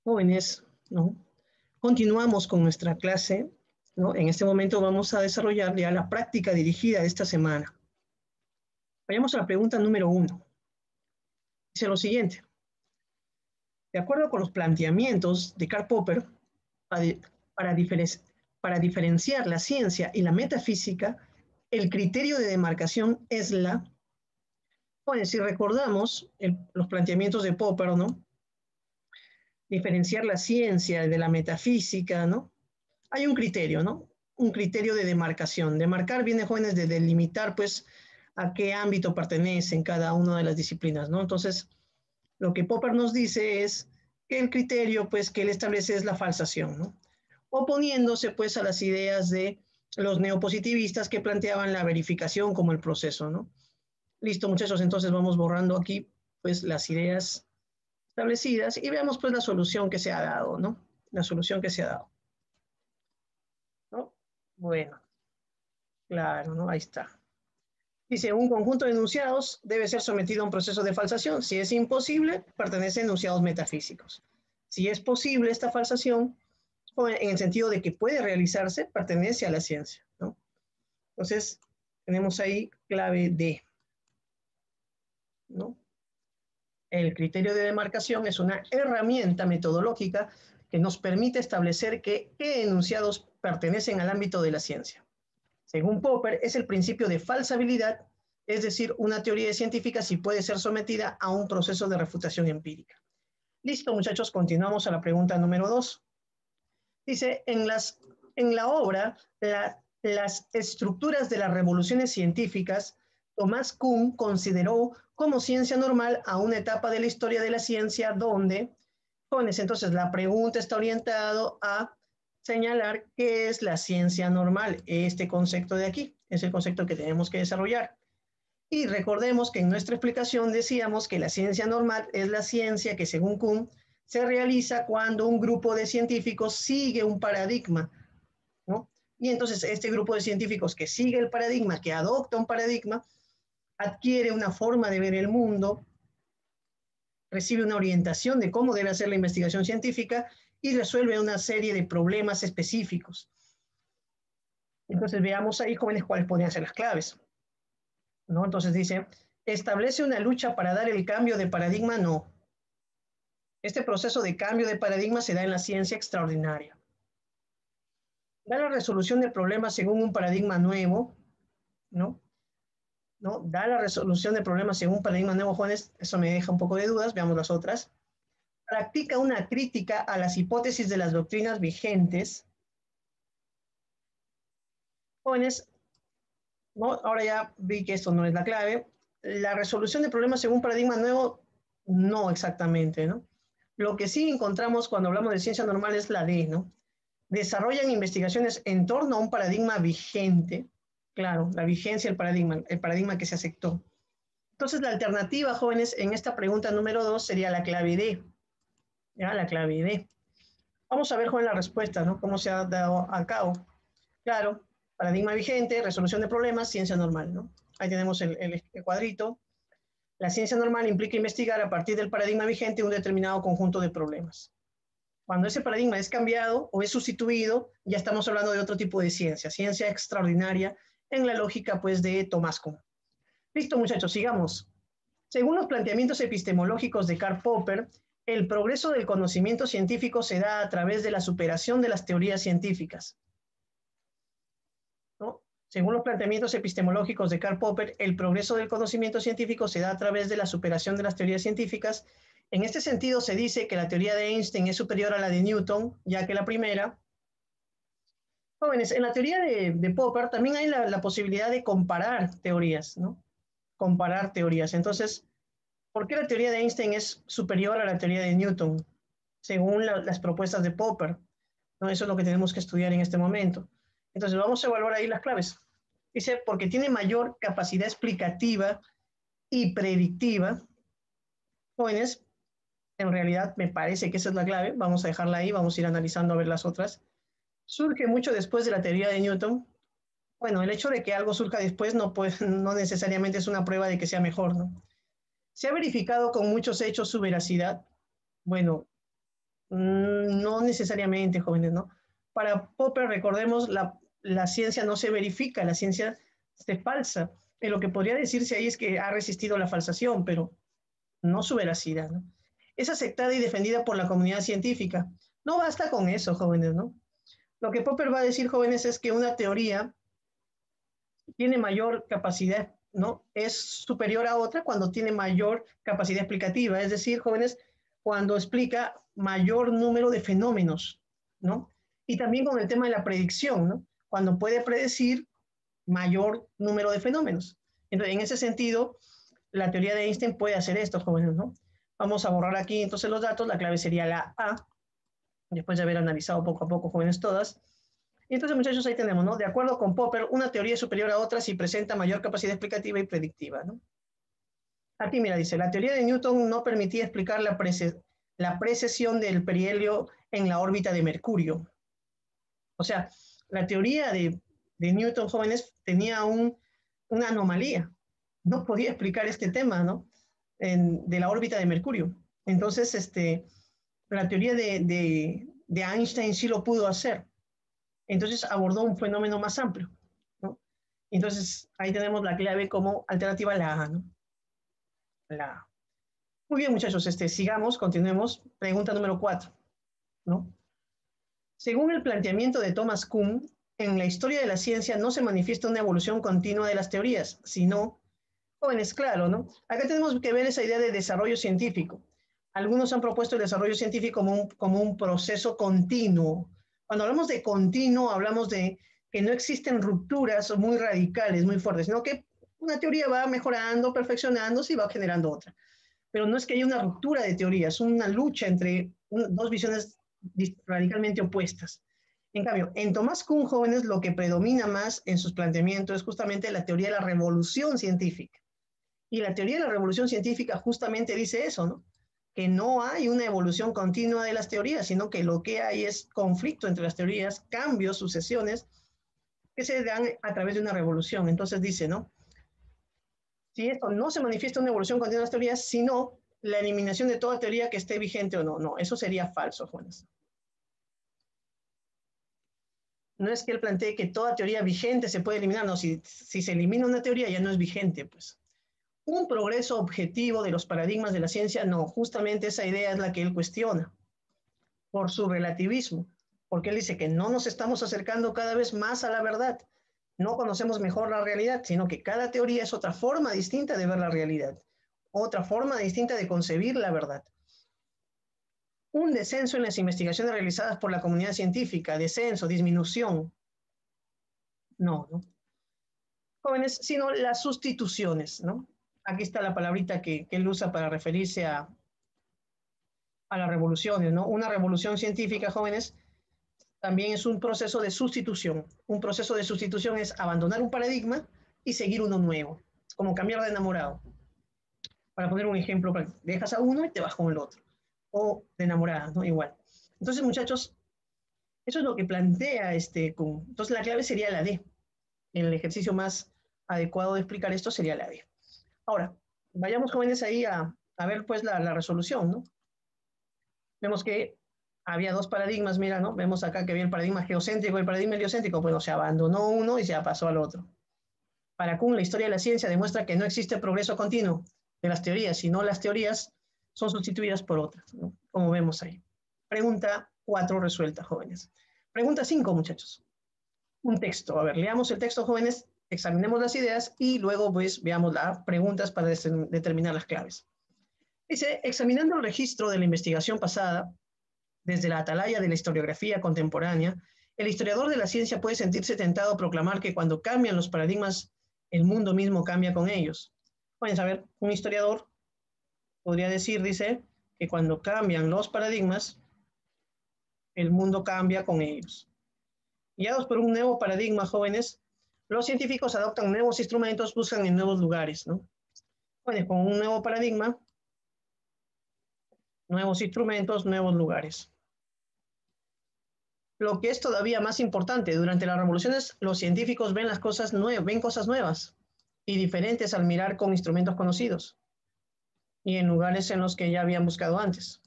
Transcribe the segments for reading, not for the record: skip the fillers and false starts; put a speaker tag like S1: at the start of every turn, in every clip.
S1: Jóvenes, ¿no? Continuamos con nuestra clase, ¿no? En este momento vamos a desarrollar ya la práctica dirigida de esta semana. Vayamos a la pregunta número 1. Dice lo siguiente. De acuerdo con los planteamientos de Karl Popper, para, para diferenciar la ciencia y la metafísica, el criterio de demarcación es la... Bueno, si recordamos los planteamientos de Popper, ¿no? Diferenciar la ciencia de la metafísica, ¿no? Hay un criterio, ¿no? Un criterio de demarcación. Demarcar viene, jóvenes, de delimitar, pues, a qué ámbito pertenecen cada una de las disciplinas, ¿no? Entonces, lo que Popper nos dice es que el criterio, pues, que él establece es la falsación, ¿no? Oponiéndose, pues, a las ideas de los neopositivistas que planteaban la verificación como el proceso, ¿no? Listo, muchachos, entonces vamos borrando aquí, pues, las ideas establecidas y veamos, pues, la solución que se ha dado, ¿no? La solución que se ha dado, ¿no? Bueno, claro, ¿no? Ahí está. Dice, un conjunto de enunciados debe ser sometido a un proceso de falsación. Si es imposible, pertenece a enunciados metafísicos. Si es posible esta falsación, o en el sentido de que puede realizarse, pertenece a la ciencia, ¿no? Entonces, tenemos ahí clave D, ¿no? El criterio de demarcación es una herramienta metodológica que nos permite establecer qué enunciados pertenecen al ámbito de la ciencia. Según Popper, es el principio de falsabilidad, es decir, una teoría científica si puede ser sometida a un proceso de refutación empírica. Listo, muchachos, continuamos a la pregunta número 2. Dice, en la obra, las estructuras de las revoluciones científicas, Thomas Kuhn consideró como ciencia normal a una etapa de la historia de la ciencia donde, jóvenes, entonces la pregunta está orientada a señalar qué es la ciencia normal. Este concepto de aquí es el concepto que tenemos que desarrollar. Y recordemos que en nuestra explicación decíamos que la ciencia normal es la ciencia que, según Kuhn, se realiza cuando un grupo de científicos sigue un paradigma, ¿no? Y entonces este grupo de científicos que sigue el paradigma, que adopta un paradigma, adquiere una forma de ver el mundo, recibe una orientación de cómo debe hacer la investigación científica y resuelve una serie de problemas específicos. Entonces veamos ahí, jóvenes, cuáles podrían ser las claves, ¿no? Entonces dice, ¿establece una lucha para dar el cambio de paradigma? No. Este proceso de cambio de paradigma se da en la ciencia extraordinaria. Da la resolución de problemas según un paradigma nuevo, ¿no? ¿No? Da la resolución de problemas según un paradigma nuevo, jóvenes, eso me deja un poco de dudas, veamos las otras. Practica una crítica a las hipótesis de las doctrinas vigentes. Jóvenes, ¿no? Ahora ya vi que esto no es la clave. La resolución de problemas según un paradigma nuevo, no exactamente, ¿no? Lo que sí encontramos cuando hablamos de ciencia normal es la D, ¿no? Desarrollan investigaciones en torno a un paradigma vigente. Claro, la vigencia del paradigma, el paradigma que se aceptó. Entonces, la alternativa, jóvenes, en esta pregunta número 2 sería la clave D. ¿Ya? La clave D. Vamos a ver, joven, la respuesta, ¿no? Cómo se ha dado a cabo. Claro, paradigma vigente, resolución de problemas, ciencia normal, ¿no? Ahí tenemos el cuadrito. La ciencia normal implica investigar a partir del paradigma vigente un determinado conjunto de problemas. Cuando ese paradigma es cambiado o es sustituido, ya estamos hablando de otro tipo de ciencia, ciencia extraordinaria en la lógica, pues, de Thomas Kuhn. Listo, muchachos, sigamos. Según los planteamientos epistemológicos de Karl Popper, el progreso del conocimiento científico se da a través de la superación de las teorías científicas, ¿no? Según los planteamientos epistemológicos de Karl Popper, el progreso del conocimiento científico se da a través de la superación de las teorías científicas. En este sentido, se dice que la teoría de Einstein es superior a la de Newton, ya que la primera... Jóvenes, en la teoría de Popper también hay la posibilidad de comparar teorías, ¿no? Comparar teorías. Entonces, ¿por qué la teoría de Einstein es superior a la teoría de Newton? Según las propuestas de Popper, ¿no? Eso es lo que tenemos que estudiar en este momento. Entonces, vamos a evaluar ahí las claves. Dice, porque tiene mayor capacidad explicativa y predictiva. Jóvenes, en realidad me parece que esa es la clave. Vamos a dejarla ahí, vamos a ir analizando a ver las otras. Surge mucho después de la teoría de Newton. Bueno, el hecho de que algo surja después no necesariamente es una prueba de que sea mejor, ¿no? Se ha verificado con muchos hechos su veracidad. Bueno, No necesariamente, jóvenes, ¿no? Para Popper, recordemos, la ciencia no se verifica, la ciencia se falsa. Lo que podría decirse ahí es que ha resistido la falsación, pero no su veracidad, ¿no? Es aceptada y defendida por la comunidad científica. No basta con eso, jóvenes, ¿no? Lo que Popper va a decir, jóvenes, es que una teoría tiene mayor capacidad, ¿no? Es superior a otra cuando tiene mayor capacidad explicativa, es decir, jóvenes, cuando explica mayor número de fenómenos, ¿no? Y también con el tema de la predicción, ¿no? Cuando puede predecir mayor número de fenómenos. Entonces, en ese sentido, la teoría de Einstein puede hacer esto, jóvenes, ¿no? Vamos a borrar aquí entonces los datos, la clave sería la A, después de haber analizado poco a poco, jóvenes, todas. Y entonces, muchachos, ahí tenemos, ¿no? De acuerdo con Popper, una teoría es superior a otra si presenta mayor capacidad explicativa y predictiva, ¿no? Aquí, mira, dice, la teoría de Newton no permitía explicar la precesión del perihelio en la órbita de Mercurio. O sea, la teoría de Newton, jóvenes, tenía una anomalía. No podía explicar este tema, ¿no? De la órbita de Mercurio. Entonces, la teoría de Einstein sí lo pudo hacer. Entonces abordó un fenómeno más amplio, ¿no? Entonces ahí tenemos la clave como alternativa la A, ¿no? La A. Muy bien, muchachos, sigamos, continuemos. Pregunta número 4, ¿no? Según el planteamiento de Thomas Kuhn, en la historia de la ciencia no se manifiesta una evolución continua de las teorías, sino, jóvenes, claro, ¿no? Acá tenemos que ver esa idea de desarrollo científico. Algunos han propuesto el desarrollo científico como un proceso continuo. Cuando hablamos de continuo, hablamos de que no existen rupturas muy radicales, muy fuertes, sino que una teoría va mejorando, perfeccionándose y va generando otra. Pero no es que haya una ruptura de teorías, es una lucha entre dos visiones radicalmente opuestas. En cambio, en Thomas Kuhn, jóvenes, lo que predomina más en sus planteamientos es justamente la teoría de la revolución científica. Y la teoría de la revolución científica justamente dice eso, ¿no? Que no hay una evolución continua de las teorías, sino que lo que hay es conflicto entre las teorías, cambios, sucesiones, que se dan a través de una revolución. Entonces dice, ¿no? Si esto no se manifiesta una evolución continua de las teorías, sino la eliminación de toda teoría que esté vigente o no. No, eso sería falso, Juanes. No es que él plantee que toda teoría vigente se puede eliminar, no, si se elimina una teoría ya no es vigente, pues. Un progreso objetivo de los paradigmas de la ciencia, no, justamente esa idea es la que él cuestiona, por su relativismo, porque él dice que no nos estamos acercando cada vez más a la verdad, no conocemos mejor la realidad, sino que cada teoría es otra forma distinta de ver la realidad, otra forma distinta de concebir la verdad. Un descenso en las investigaciones realizadas por la comunidad científica, descenso, disminución, no, ¿no? Jóvenes, sino las sustituciones, ¿no? Aquí está la palabrita que él usa para referirse a las revoluciones, ¿no? Una revolución científica, jóvenes, también es un proceso de sustitución. Un proceso de sustitución es abandonar un paradigma y seguir uno nuevo, como cambiar de enamorado. Para poner un ejemplo, dejas a uno y te vas con el otro. O de enamorada, ¿no? Igual. Entonces, muchachos, eso es lo que plantea Entonces, la clave sería la D. El ejercicio más adecuado de explicar esto sería la D. Ahora, vayamos, jóvenes, ahí a ver, pues, la resolución, ¿no? Vemos que había dos paradigmas, mira, ¿no? Vemos acá que había el paradigma geocéntrico y el paradigma heliocéntrico. Bueno, se abandonó uno y se pasó al otro. Para Kuhn, la historia de la ciencia demuestra que no existe progreso continuo de las teorías, sino las teorías son sustituidas por otras, ¿no? Como vemos ahí. Pregunta 4 resuelta, jóvenes. Pregunta 5, muchachos. Un texto. A ver, leamos el texto, jóvenes, examinemos las ideas y luego, pues, veamos las preguntas para determinar las claves. Dice, examinando el registro de la investigación pasada, desde la atalaya de la historiografía contemporánea, el historiador de la ciencia puede sentirse tentado a proclamar que cuando cambian los paradigmas, el mundo mismo cambia con ellos. Pueden saber, un historiador podría decir, dice, que cuando cambian los paradigmas, el mundo cambia con ellos. Guiados por un nuevo paradigma, jóvenes, los científicos adoptan nuevos instrumentos, buscan en nuevos lugares, ¿no? Bueno, con un nuevo paradigma, nuevos instrumentos, nuevos lugares. Lo que es todavía más importante, durante las revoluciones los científicos ven cosas nuevas y diferentes al mirar con instrumentos conocidos y en lugares en los que ya habían buscado antes.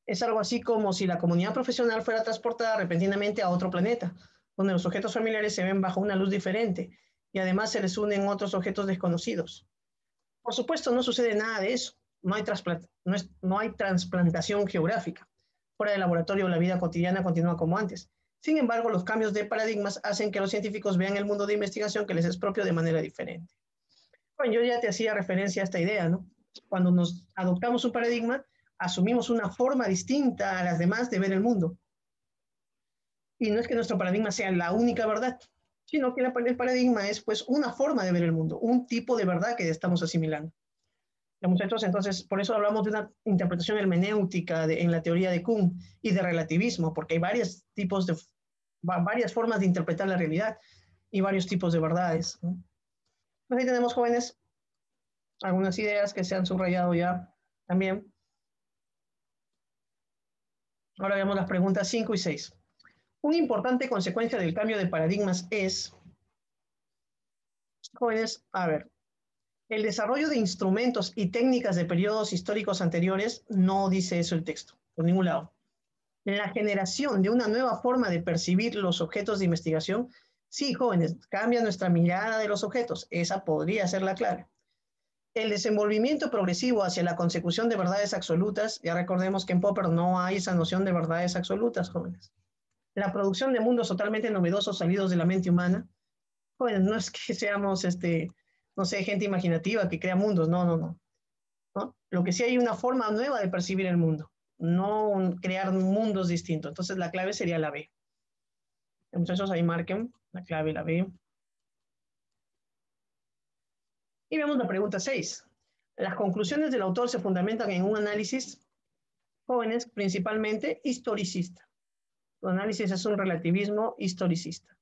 S1: Es algo así como si la comunidad profesional fuera transportada repentinamente a otro planeta, donde los objetos familiares se ven bajo una luz diferente y además se les unen otros objetos desconocidos. Por supuesto, no sucede nada de eso. No hay transplantación geográfica. Fuera del laboratorio, la vida cotidiana continúa como antes. Sin embargo, los cambios de paradigmas hacen que los científicos vean el mundo de investigación que les es propio de manera diferente. Bueno, yo ya te hacía referencia a esta idea, ¿no? Cuando nos adoptamos un paradigma, asumimos una forma distinta a las demás de ver el mundo. Y no es que nuestro paradigma sea la única verdad, sino que el paradigma es pues una forma de ver el mundo, un tipo de verdad que estamos asimilando. Entonces, por eso hablamos de una interpretación hermenéutica en la teoría de Kuhn y de relativismo, porque hay varias formas de interpretar la realidad y varios tipos de verdades, ¿no? Pues ahí tenemos, jóvenes, algunas ideas que se han subrayado ya también. Ahora veamos las preguntas 5 y 6. Una importante consecuencia del cambio de paradigmas es, jóvenes, a ver, el desarrollo de instrumentos y técnicas de periodos históricos anteriores. No dice eso el texto, por ningún lado. La generación de una nueva forma de percibir los objetos de investigación. Sí, jóvenes, cambia nuestra mirada de los objetos. Esa podría ser la clave. El desenvolvimiento progresivo hacia la consecución de verdades absolutas. Ya recordemos que en Popper no hay esa noción de verdades absolutas, jóvenes. La producción de mundos totalmente novedosos salidos de la mente humana. Jóvenes, no es que seamos, no sé, gente imaginativa que crea mundos, no. Lo que sí hay una forma nueva de percibir el mundo, no crear mundos distintos. Entonces la clave sería la B. Muchachos, ahí marquen la clave, la B. Y vemos la pregunta 6. Las conclusiones del autor se fundamentan en un análisis, jóvenes, principalmente historicista. Su análisis es un relativismo historicista.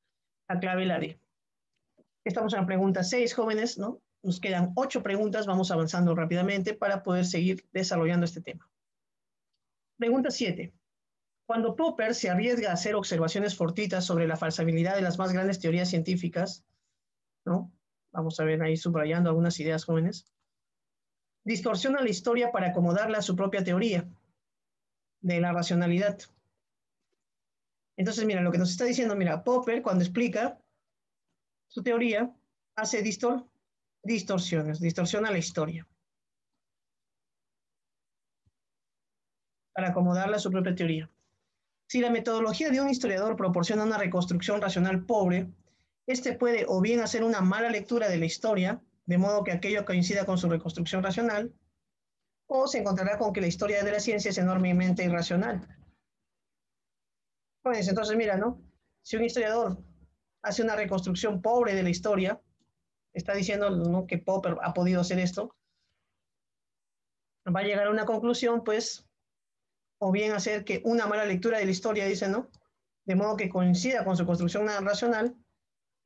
S1: La clave, la D. Estamos en la pregunta 6, jóvenes, ¿no? Nos quedan 8 preguntas, vamos avanzando rápidamente para poder seguir desarrollando este tema. Pregunta 7. Cuando Popper se arriesga a hacer observaciones fortuitas sobre la falsabilidad de las más grandes teorías científicas, ¿no? Vamos a ver ahí subrayando algunas ideas, jóvenes. Distorsiona la historia para acomodarla a su propia teoría de la racionalidad. Entonces, mira, lo que nos está diciendo, mira, Popper cuando explica su teoría hace distorsiones, distorsiona la historia para acomodarla a su propia teoría. Si la metodología de un historiador proporciona una reconstrucción racional pobre, este puede o bien hacer una mala lectura de la historia, de modo que aquello coincida con su reconstrucción racional, o se encontrará con que la historia de la ciencia es enormemente irracional. Pues entonces, mira, ¿no? Si un historiador hace una reconstrucción pobre de la historia, está diciendo, ¿no?, que Popper ha podido hacer esto, va a llegar a una conclusión, pues, o bien hacer que una mala lectura de la historia, dice, ¿no?, de modo que coincida con su construcción racional,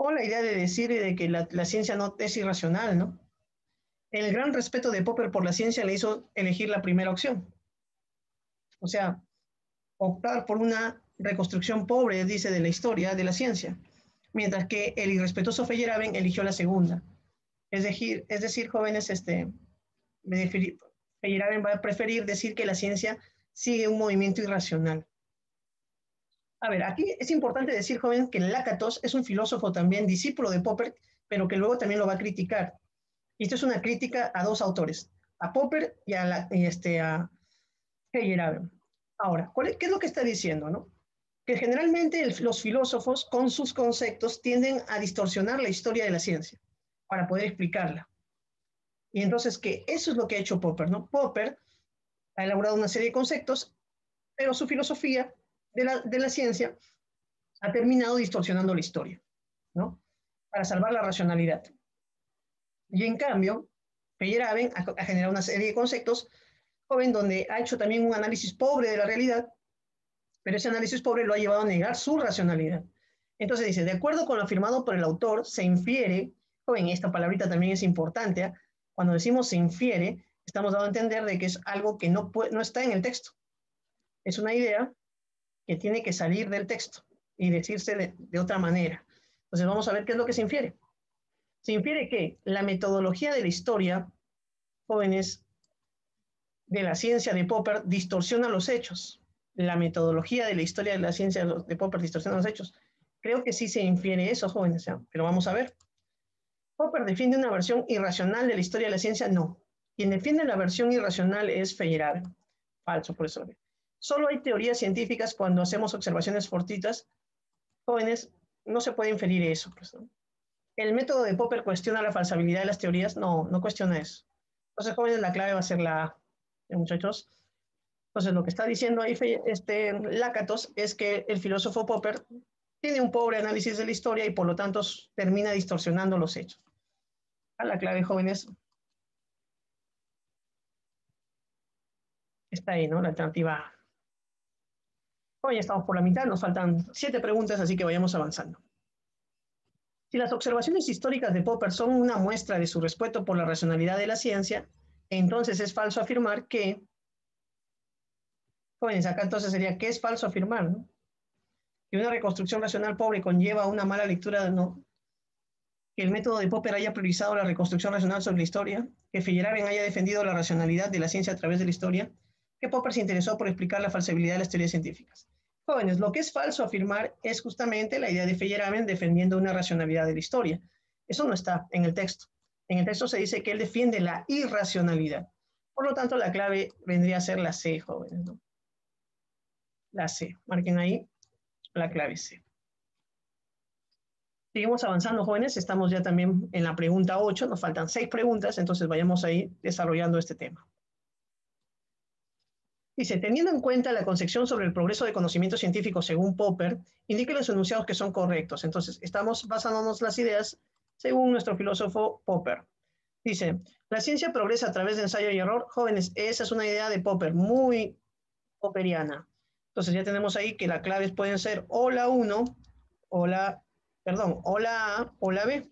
S1: o la idea de decir de que la ciencia no es irracional, ¿no? El gran respeto de Popper por la ciencia le hizo elegir la primera opción. O sea, optar por una reconstrucción pobre, dice, de la historia de la ciencia, mientras que el irrespetuoso Feyerabend eligió la segunda. Es decir, jóvenes, Feyerabend va a preferir decir que la ciencia sigue un movimiento irracional. A ver, aquí es importante decir, joven, que Lakatos es un filósofo también discípulo de Popper, pero que luego también lo va a criticar. Y esto es una crítica a dos autores, a Popper y a Feyerabend. Ahora, ¿qué es lo que está diciendo, no? Que generalmente los filósofos, con sus conceptos, tienden a distorsionar la historia de la ciencia para poder explicarla. Y entonces, que eso es lo que ha hecho Popper, ¿no? Popper ha elaborado una serie de conceptos, pero su filosofía de la ciencia ha terminado distorsionando la historia, ¿no? Para salvar la racionalidad. Y en cambio, Feyerabend ha generado una serie de conceptos, joven, donde ha hecho también un análisis pobre de la realidad, pero ese análisis pobre lo ha llevado a negar su racionalidad. Entonces dice, de acuerdo con lo afirmado por el autor, se infiere, joven, esta palabrita también es importante, ¿eh? Cuando decimos se infiere, estamos dando a entender de que es algo que no está en el texto. Es una idea que tiene que salir del texto y decirse de otra manera. Entonces vamos a ver qué es lo que se infiere. Se infiere que la metodología de la historia, jóvenes, de la ciencia de Popper distorsiona los hechos. La metodología de la historia de la ciencia de Popper distorsiona los hechos. Creo que sí se infiere eso, jóvenes, ¿ya? Pero vamos a ver. ¿Popper defiende una versión irracional de la historia de la ciencia? No. Quien defiende la versión irracional es Feyerabend. Falso, por eso. Solo hay teorías científicas cuando hacemos observaciones fortuitas. Jóvenes, no se puede inferir eso, pues, ¿no? ¿El método de Popper cuestiona la falsabilidad de las teorías? No, no cuestiona eso. Entonces, jóvenes, la clave va a ser la A, muchachos. Entonces, lo que está diciendo ahí Lakatos es que el filósofo Popper tiene un pobre análisis de la historia y por lo tanto termina distorsionando los hechos. A la clave, jóvenes, está ahí, ¿no? La alternativa A. Hoy estamos por la mitad, nos faltan 7 preguntas, así que vayamos avanzando. Si las observaciones históricas de Popper son una muestra de su respeto por la racionalidad de la ciencia, entonces es falso afirmar que, jóvenes, acá entonces sería que es falso afirmar, ¿no? Que una reconstrucción racional pobre conlleva una mala lectura, ¿no? Que el método de Popper haya priorizado la reconstrucción racional sobre la historia, que Feyerabend haya defendido la racionalidad de la ciencia a través de la historia, que Popper se interesó por explicar la falsabilidad de las teorías científicas. Jóvenes, lo que es falso afirmar es justamente la idea de Feyerabend defendiendo una racionalidad de la historia. Eso no está en el texto. En el texto se dice que él defiende la irracionalidad. Por lo tanto, la clave vendría a ser la C, jóvenes, ¿no? La C. Marquen ahí la clave C. Seguimos avanzando, jóvenes. Estamos ya también en la pregunta 8. Nos faltan 6 preguntas, entonces vayamos ahí desarrollando este tema. Dice, teniendo en cuenta la concepción sobre el progreso de conocimiento científico según Popper, indique los enunciados que son correctos. Entonces, estamos basándonos las ideas según nuestro filósofo Popper. Dice, la ciencia progresa a través de ensayo y error. Jóvenes, esa es una idea de Popper, muy popperiana. Entonces, ya tenemos ahí que las claves pueden ser o la 1, o la A o la B.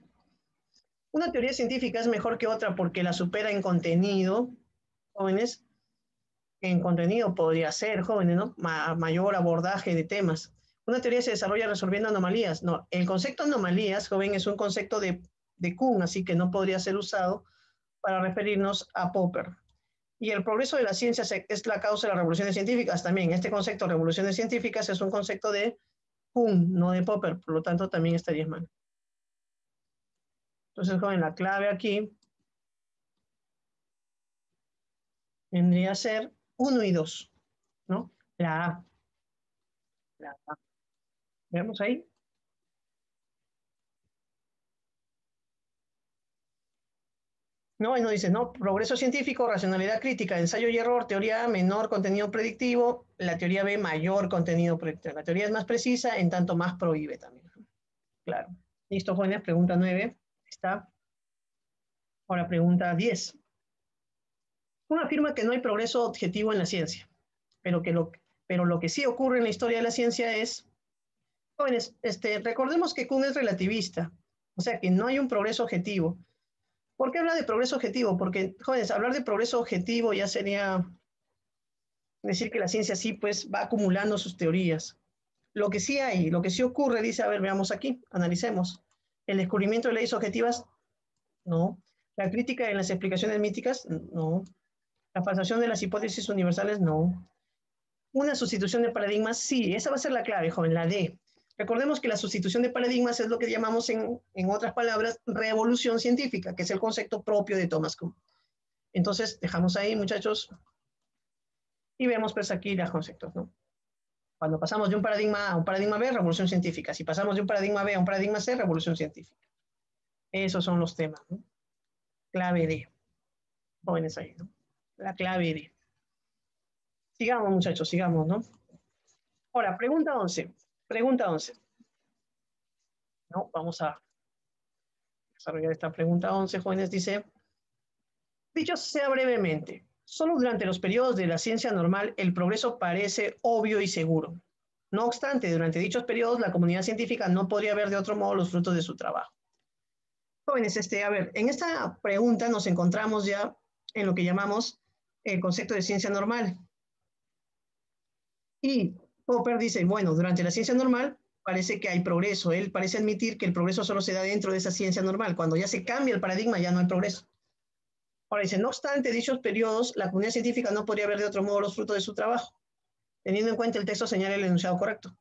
S1: Una teoría científica es mejor que otra porque la supera en contenido, jóvenes. En contenido podría ser, jóvenes, ¿no? Mayor abordaje de temas. Una teoría se desarrolla resolviendo anomalías. No, el concepto anomalías, joven, es un concepto de Kuhn, así que no podría ser usado para referirnos a Popper. Y el progreso de la ciencia es la causa de las revoluciones científicas también. Este concepto de revoluciones científicas es un concepto de Kuhn, no de Popper, por lo tanto también estaría mal. Entonces, joven, la clave aquí vendría a ser 1 y 2, ¿no? La A. La A. ¿Vemos ahí? No, y no dice, no, progreso científico, racionalidad crítica, ensayo y error, teoría A, menor contenido predictivo, la teoría B, mayor contenido predictivo. La teoría es más precisa, en tanto más prohíbe también. Claro. Listo, jóvenes, pregunta 9. Está. Ahora, pregunta 10. Uno afirma que no hay progreso objetivo en la ciencia, pero lo que sí ocurre en la historia de la ciencia es, jóvenes, recordemos que Kuhn es relativista, o sea que no hay un progreso objetivo. ¿Por qué habla de progreso objetivo? Porque, jóvenes, hablar de progreso objetivo ya sería decir que la ciencia sí, pues, va acumulando sus teorías. Lo que sí hay, lo que sí ocurre, dice, a ver, veamos aquí, analicemos. ¿El descubrimiento de leyes objetivas? No. ¿La crítica de las explicaciones míticas? No. ¿La falsación de las hipótesis universales? No. ¿Una sustitución de paradigmas? Sí, esa va a ser la clave, joven, la D. Recordemos que la sustitución de paradigmas es lo que llamamos, en otras palabras, revolución científica, que es el concepto propio de Thomas Kuhn. Entonces, dejamos ahí, muchachos, y vemos pues aquí los conceptos, ¿no? Cuando pasamos de un paradigma A a un paradigma B, revolución científica. Si pasamos de un paradigma B a un paradigma C, revolución científica. Esos son los temas, ¿no? Clave D. Jóvenes ahí, ¿no? La clave D. Sigamos, muchachos, sigamos, ¿no? Ahora, pregunta 11. Pregunta 11. ¿No? Vamos a desarrollar esta pregunta 11, jóvenes. Dice, dicho sea brevemente, solo durante los periodos de la ciencia normal el progreso parece obvio y seguro. No obstante, durante dichos periodos la comunidad científica no podría ver de otro modo los frutos de su trabajo. Jóvenes, a ver, en esta pregunta nos encontramos ya en lo que llamamos el concepto de ciencia normal. Y Popper dice, bueno, durante la ciencia normal parece que hay progreso. Él parece admitir que el progreso solo se da dentro de esa ciencia normal. Cuando ya se cambia el paradigma ya no hay progreso. Ahora dice, no obstante dichos periodos, la comunidad científica no podría ver de otro modo los frutos de su trabajo. Teniendo en cuenta el texto señala el enunciado correcto.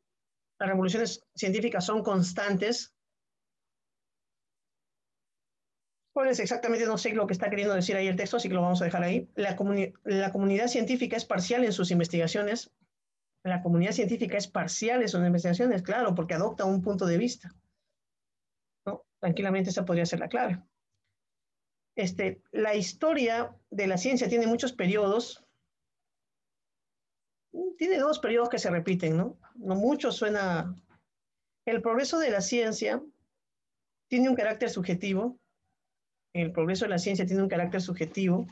S1: Las revoluciones científicas son constantes. Pues exactamente no sé lo que está queriendo decir ahí el texto, así que lo vamos a dejar ahí. La comunidad científica es parcial en sus investigaciones. La comunidad científica es parcial en sus investigaciones, claro, porque adopta un punto de vista, ¿no? Tranquilamente esa podría ser la clave. La historia de la ciencia tiene muchos periodos. Tiene dos periodos que se repiten, ¿no? No mucho suena. El progreso de la ciencia tiene un carácter subjetivo. El progreso de la ciencia tiene un carácter subjetivo.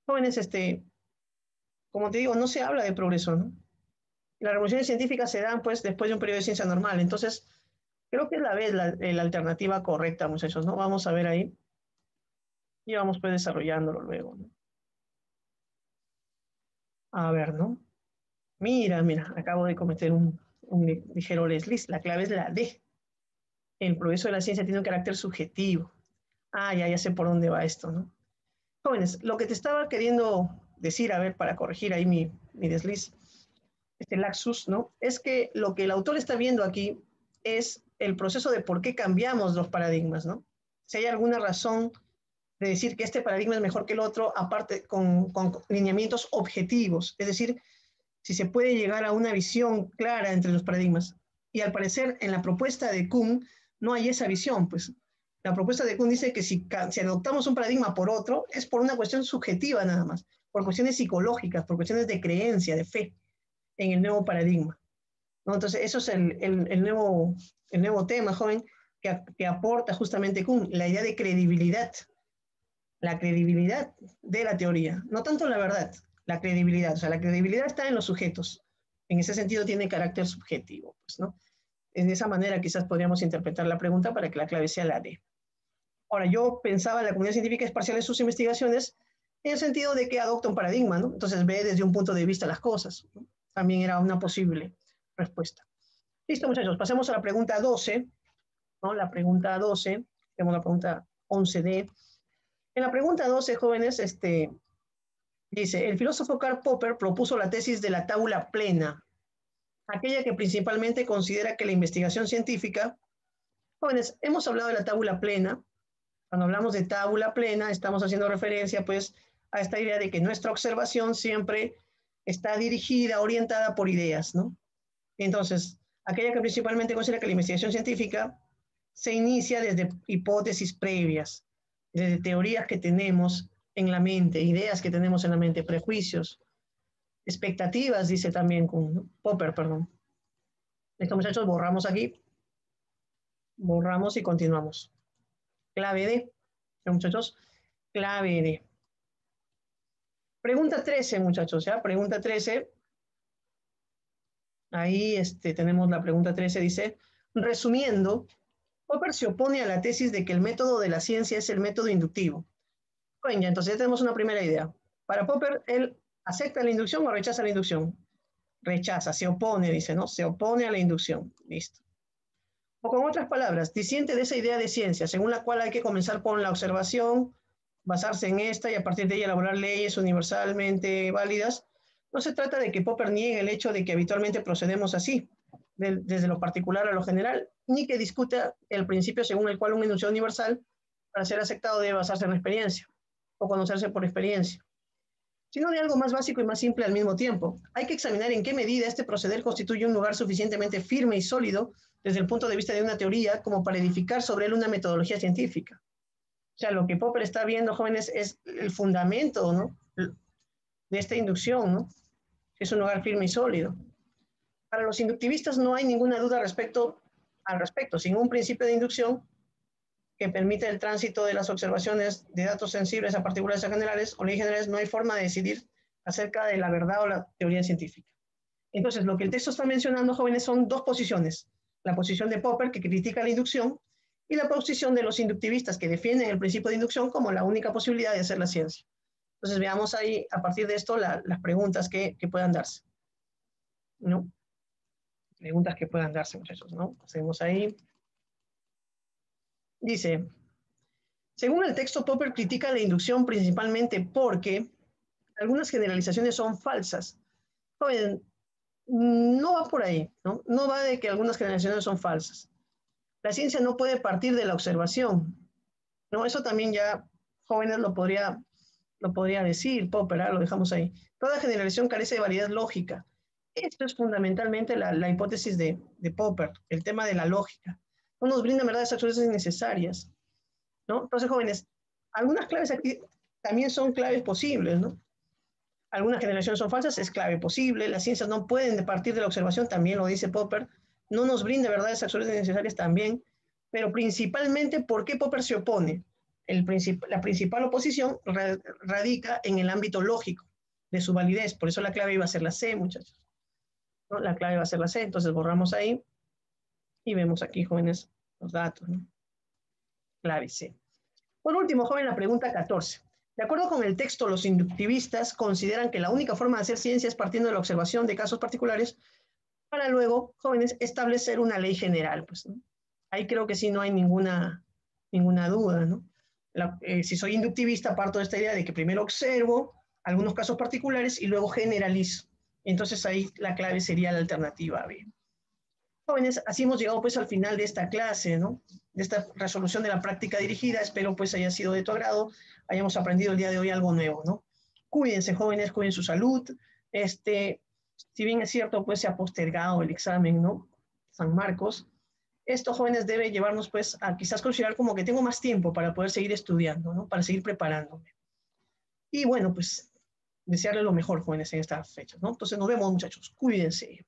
S1: Jóvenes, como te digo, no se habla de progreso, ¿no? Las revoluciones científicas se dan, pues, después de un periodo de ciencia normal. Entonces, creo que es la alternativa correcta, muchachos, ¿no? Vamos a ver ahí y vamos, pues, desarrollándolo luego, ¿no? A ver, ¿no? Mira, acabo de cometer un ligero desliz. La clave es la D. El progreso de la ciencia tiene un carácter subjetivo. Ah, ya sé por dónde va esto, ¿no? Jóvenes, lo que te estaba queriendo decir, a ver, para corregir ahí mi desliz, este laxus, ¿no? Es que lo que el autor está viendo aquí es el proceso de por qué cambiamos los paradigmas, ¿no? Si hay alguna razón de decir que este paradigma es mejor que el otro, aparte con lineamientos objetivos, es decir, si se puede llegar a una visión clara entre los paradigmas. Y al parecer, en la propuesta de Kuhn no hay esa visión, pues. La propuesta de Kuhn dice que si adoptamos un paradigma por otro, es por una cuestión subjetiva nada más, por cuestiones psicológicas, por cuestiones de creencia, de fe en el nuevo paradigma, ¿no? Entonces, eso es el nuevo tema, joven, que aporta justamente Kuhn, la idea de credibilidad, la credibilidad de la teoría, no tanto la verdad, la credibilidad. O sea, la credibilidad está en los sujetos. En ese sentido tiene carácter subjetivo, pues, ¿no? En esa manera quizás podríamos interpretar la pregunta para que la clave sea la D. Ahora, yo pensaba la comunidad científica es parcial en sus investigaciones en el sentido de que adopta un paradigma, ¿no? Entonces ve desde un punto de vista las cosas, ¿no? También era una posible respuesta. Listo, muchachos, pasemos a la pregunta 12, ¿no? La pregunta 12, tenemos la pregunta 11D. En la pregunta 12, jóvenes, dice, el filósofo Karl Popper propuso la tesis de la tabula plena, aquella que principalmente considera que la investigación científica, jóvenes, hemos hablado de la tabula plena. Cuando hablamos de tabula plena, estamos haciendo referencia, pues, a esta idea de que nuestra observación siempre está dirigida, orientada por ideas, ¿no? Entonces, aquella que principalmente considera que la investigación científica se inicia desde hipótesis previas, desde teorías que tenemos en la mente, ideas que tenemos en la mente, prejuicios, expectativas, dice también con Popper, perdón. Estos muchachos borramos aquí, borramos y continuamos. Clave D, muchachos, clave D. Pregunta 13, muchachos, ¿ya? Pregunta 13. Ahí tenemos la pregunta 13, dice, resumiendo, Popper se opone a la tesis de que el método de la ciencia es el método inductivo. Bueno, ya, entonces ya tenemos una primera idea. Para Popper, él acepta la inducción o rechaza la inducción. Rechaza, se opone, dice, ¿no? Se opone a la inducción. Listo. O con otras palabras, disiente de esa idea de ciencia, según la cual hay que comenzar con la observación, basarse en esta y a partir de ella elaborar leyes universalmente válidas. No se trata de que Popper niegue el hecho de que habitualmente procedemos así, desde lo particular a lo general, ni que discuta el principio según el cual un enunciado universal, para ser aceptado, debe basarse en la experiencia o conocerse por experiencia, sino de algo más básico y más simple al mismo tiempo. Hay que examinar en qué medida este proceder constituye un lugar suficientemente firme y sólido desde el punto de vista de una teoría como para edificar sobre él una metodología científica. O sea, lo que Popper está viendo, jóvenes, es el fundamento, ¿no?, de esta inducción, ¿no? Es un lugar firme y sólido. Para los inductivistas no hay ninguna duda al respecto. Sin un principio de inducción que permite el tránsito de las observaciones de datos sensibles a particulares a generales o leyes generales, no hay forma de decidir acerca de la verdad o la teoría científica. Entonces, lo que el texto está mencionando, jóvenes, son dos posiciones. La posición de Popper, que critica la inducción, y la posición de los inductivistas, que defienden el principio de inducción como la única posibilidad de hacer la ciencia. Entonces, veamos ahí, a partir de esto, las preguntas que puedan darse, ¿no? Preguntas que puedan darse, muchachos, ¿no? Hacemos ahí. Dice, Según el texto, Popper critica la inducción principalmente porque algunas generalizaciones son falsas. Joven, no va por ahí, ¿no? No va de que algunas generalizaciones son falsas. La ciencia no puede partir de la observación, ¿no? Eso también ya jóvenes lo podría decir Popper, ¿eh? Lo dejamos ahí. Toda generalización carece de validez lógica. Esto es fundamentalmente la hipótesis de Popper, el tema de la lógica. No nos brinda verdades absolutas necesarias, ¿no? Entonces, jóvenes, algunas claves aquí también son claves posibles, ¿no? Algunas generaciones son falsas, es clave posible. Las ciencias no pueden partir de la observación, también lo dice Popper. No nos brinda verdades absolutas necesarias también. Pero principalmente, ¿por qué Popper se opone? La principal oposición radica en el ámbito lógico de su validez. Por eso la clave iba a ser la C, muchachos, ¿no? La clave va a ser la C. Entonces borramos ahí y vemos aquí, jóvenes, los datos, ¿no? Clave C. Por último, joven, la pregunta 14. De acuerdo con el texto, los inductivistas consideran que la única forma de hacer ciencia es partiendo de la observación de casos particulares para luego, jóvenes, establecer una ley general. Pues, ¿no? Ahí creo que sí no hay ninguna duda, ¿no? Si soy inductivista, parto de esta idea de que primero observo algunos casos particulares y luego generalizo. Entonces ahí la clave sería la alternativa B. Jóvenes, así hemos llegado pues al final de esta clase, ¿no? De esta resolución de la práctica dirigida. Espero pues haya sido de tu agrado, hayamos aprendido el día de hoy algo nuevo, ¿no? Cuídense, jóvenes, cuiden su salud. Si bien es cierto, pues se ha postergado el examen, ¿no? San Marcos. Esto, jóvenes, debe llevarnos pues a quizás considerar como que tengo más tiempo para poder seguir estudiando, ¿no? Para seguir preparándome. Y bueno, pues desearles lo mejor, jóvenes, en estas fechas, ¿no? Entonces nos vemos, muchachos. Cuídense.